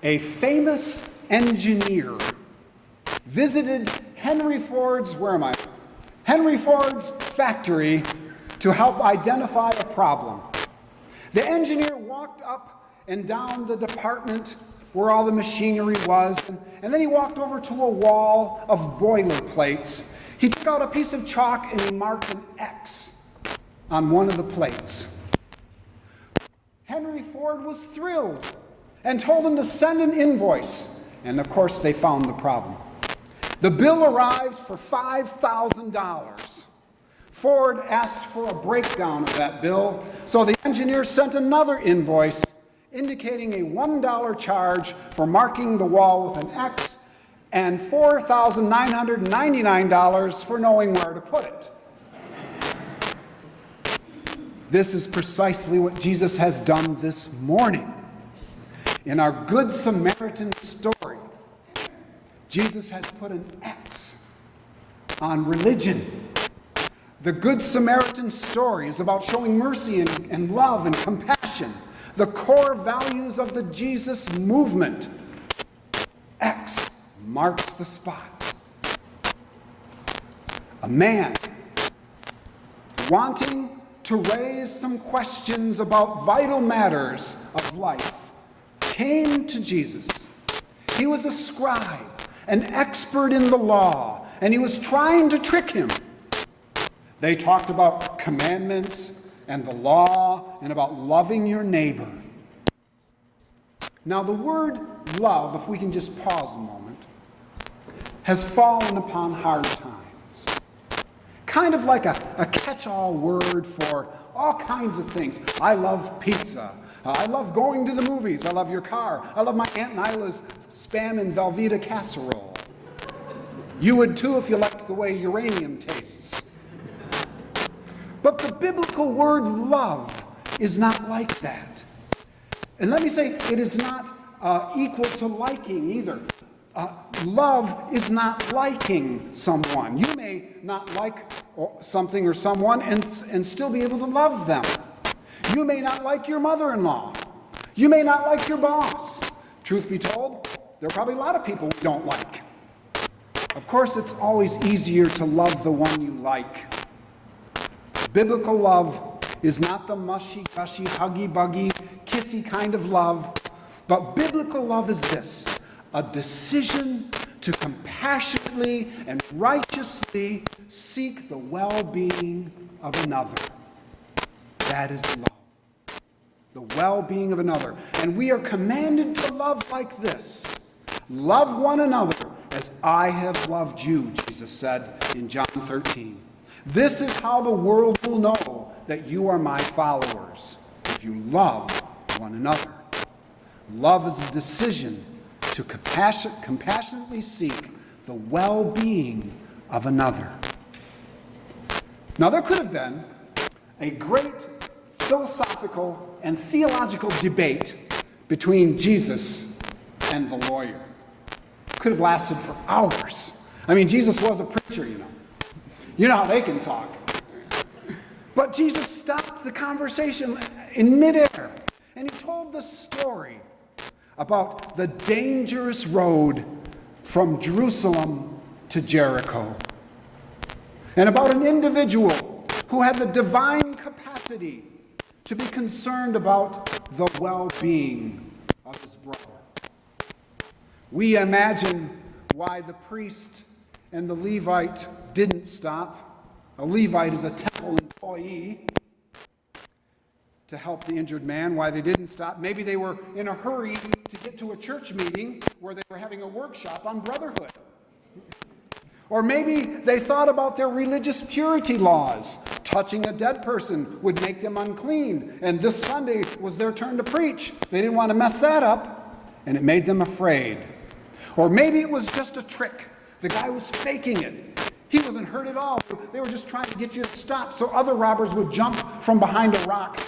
A famous engineer visited Henry Ford's factory to help identify a problem. The engineer walked up and down the department where all the machinery was, and then he walked over to a wall of boilerplates. He took out a piece of chalk and he marked an X on one of the plates. Henry Ford was thrilled and told him to send an invoice, and of course they found the problem. The bill arrived for $5,000. Ford asked for a breakdown of that bill, so the engineer sent another invoice indicating a $1 charge for marking the wall with an X and $4,999 for knowing where to put it. This is precisely what Jesus has done this morning. In our Good Samaritan story, Jesus has put an X on religion. The Good Samaritan story is about showing mercy and love and compassion, the core values of the Jesus movement. X marks the spot. A man wanting to raise some questions about vital matters of life came to Jesus. He was a scribe, an expert in the law, and he was trying to trick him. They talked about commandments and the law and about loving your neighbor. Now the word love, if we can just pause a moment, has fallen upon hard times. Kind of like a catch-all word for all kinds of things. I love pizza. I love going to the movies. I love your car. I love my Aunt Nyla's Spam and Velveeta casserole. You would too if you liked the way uranium tastes. But the biblical word love is not like that. And let me say, it is not equal to liking either. Love is not liking someone. You may not like something or someone and still be able to love them. You may not like your mother-in-law. You may not like your boss. Truth be told, there are probably a lot of people we don't like. Of course, it's always easier to love the one you like. Biblical love is not the mushy-gushy, huggy-buggy, kissy kind of love, but biblical love is this: a decision to compassionately and righteously seek the well-being of another. That is love. The well-being of another. And we are commanded to love like this. Love one another as I have loved you, Jesus said in John 13. This is how the world will know that you are my followers, if you love one another. Love is the decision to compassionately seek the well-being of another. Now, there could have been a great philosophical and theological debate between Jesus and the lawyer. It could have lasted for hours. I mean, Jesus was a preacher, you know. You know how they can talk. But Jesus stopped the conversation in midair, and he told the story about the dangerous road from Jerusalem to Jericho, and about an individual who had the divine capacity to be concerned about the well-being of his brother. We imagine why the priest and the Levite didn't stop. A Levite is a temple employee to help the injured man. Why they didn't stop? Maybe they were in a hurry to get to a church meeting where they were having a workshop on brotherhood. Or maybe they thought about their religious purity laws. Touching a dead person would make them unclean, and this Sunday was their turn to preach. They didn't want to mess that up, and it made them afraid. Or maybe it was just a trick. The guy was faking it. He wasn't hurt at all. They were just trying to get you to stop so other robbers would jump from behind a rock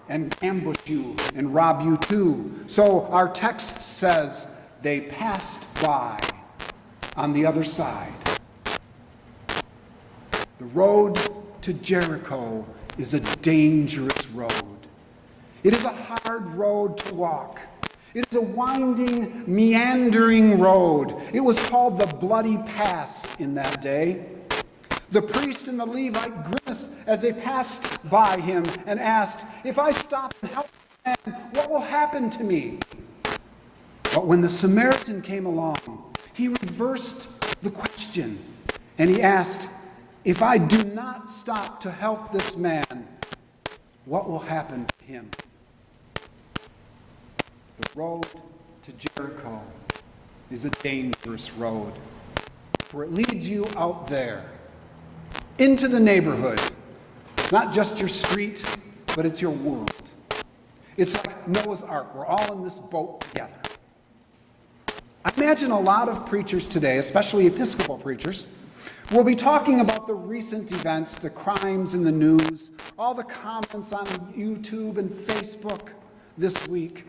and ambush you and rob you too. So our text says they passed by on the other side. The road to Jericho is a dangerous road. It is a hard road to walk. It is a winding, meandering road. It was called the Bloody Pass in that day. The priest and the Levite grimaced as they passed by him and asked, "If I stop and help the man, what will happen to me?" But when the Samaritan came along, he reversed the question and he asked, "If I do not stop to help this man, what will happen to him?" The road to Jericho is a dangerous road, for it leads you out there, into the neighborhood. It's not just your street, but it's your world. It's like Noah's Ark. We're all in this boat together. I imagine a lot of preachers today, especially Episcopal preachers, will be talking about the recent events, the crimes in the news, all the comments on YouTube and Facebook this week.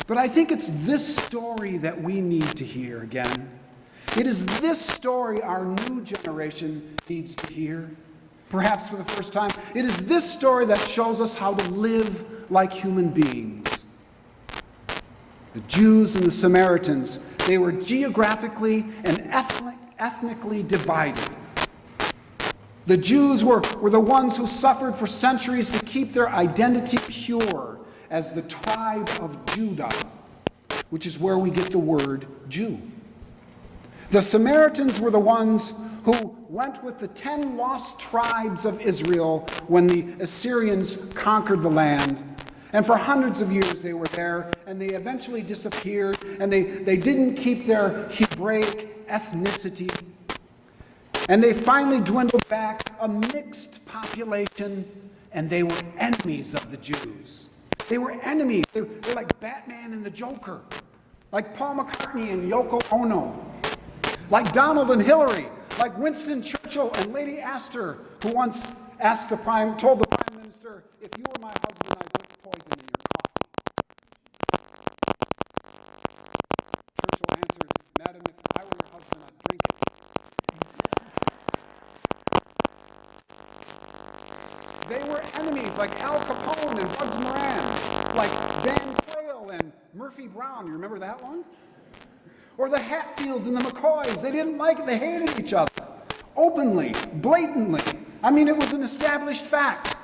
But I think it's this story that we need to hear again. It is this story our new generation needs to hear, perhaps for the first time. It is this story that shows us how to live like human beings. The Jews and the Samaritans, they were geographically and ethnically divided. The Jews were the ones who suffered for centuries to keep their identity pure as the tribe of Judah, which is where we get the word Jew. The Samaritans were the ones who went with the 10 lost tribes of Israel when the Assyrians conquered the land. And for hundreds of years they were there, and they eventually disappeared, and they didn't keep their Hebraic ethnicity. And they finally dwindled back, a mixed population, and they were enemies of the Jews. They were enemies. They were like Batman and the Joker, like Paul McCartney and Yoko Ono, like Donald and Hillary, like Winston Churchill and Lady Astor, who once told the Prime Minister, "If you were my husband, I'd put poison in your coffee." Churchill answered, "Madam, if I were your husband, I'd drink it." They were enemies like Al Capone and Bugs Moran, like Van Quayle and Murphy Brown. You remember that one? Or the Hatfields and the McCoys. They didn't like it. They hated each other. Openly, blatantly. I mean, it was an established fact.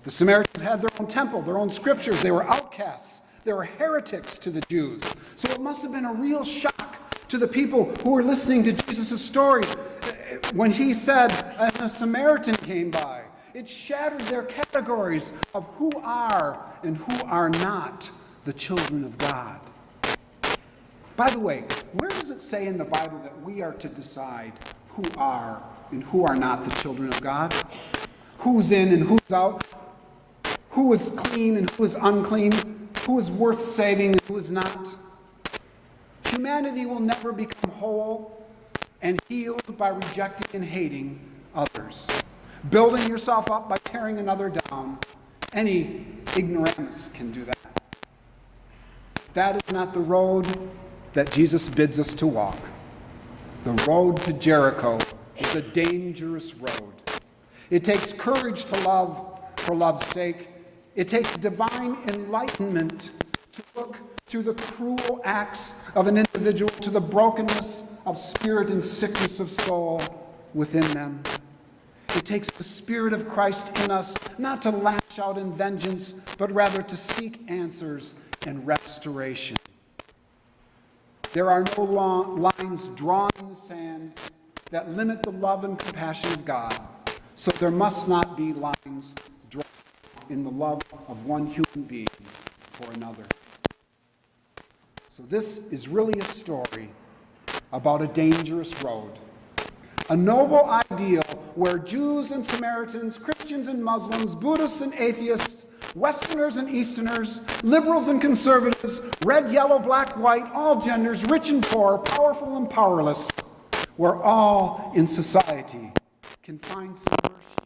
The Samaritans had their own temple, their own scriptures. They were outcasts. They were heretics to the Jews. So it must have been a real shock to the people who were listening to Jesus' story when he said, "And a Samaritan came by." It shattered their categories of who are and who are not the children of God. By the way, where does it say in the Bible that we are to decide who are and who are not the children of God? Who's in and who's out? Who is clean and who is unclean? Who is worth saving and who is not? Humanity will never become whole and healed by rejecting and hating others. Building yourself up by tearing another down. Any ignoramus can do that. That is not the road that Jesus bids us to walk. The road to Jericho is a dangerous road. It takes courage to love for love's sake. It takes divine enlightenment to look through the cruel acts of an individual to the brokenness of spirit and sickness of soul within them. It takes the Spirit of Christ in us not to lash out in vengeance, but rather to seek answers and restoration. There are no lines drawn in the sand that limit the love and compassion of God, so there must not be lines drawn in the love of one human being for another. So this is really a story about a dangerous road, a noble ideal where Jews and Samaritans, Christians and Muslims, Buddhists and atheists, Westerners and Easterners, liberals and conservatives, red, yellow, black, white, all genders, rich and poor, powerful and powerless, where all in society can find some worship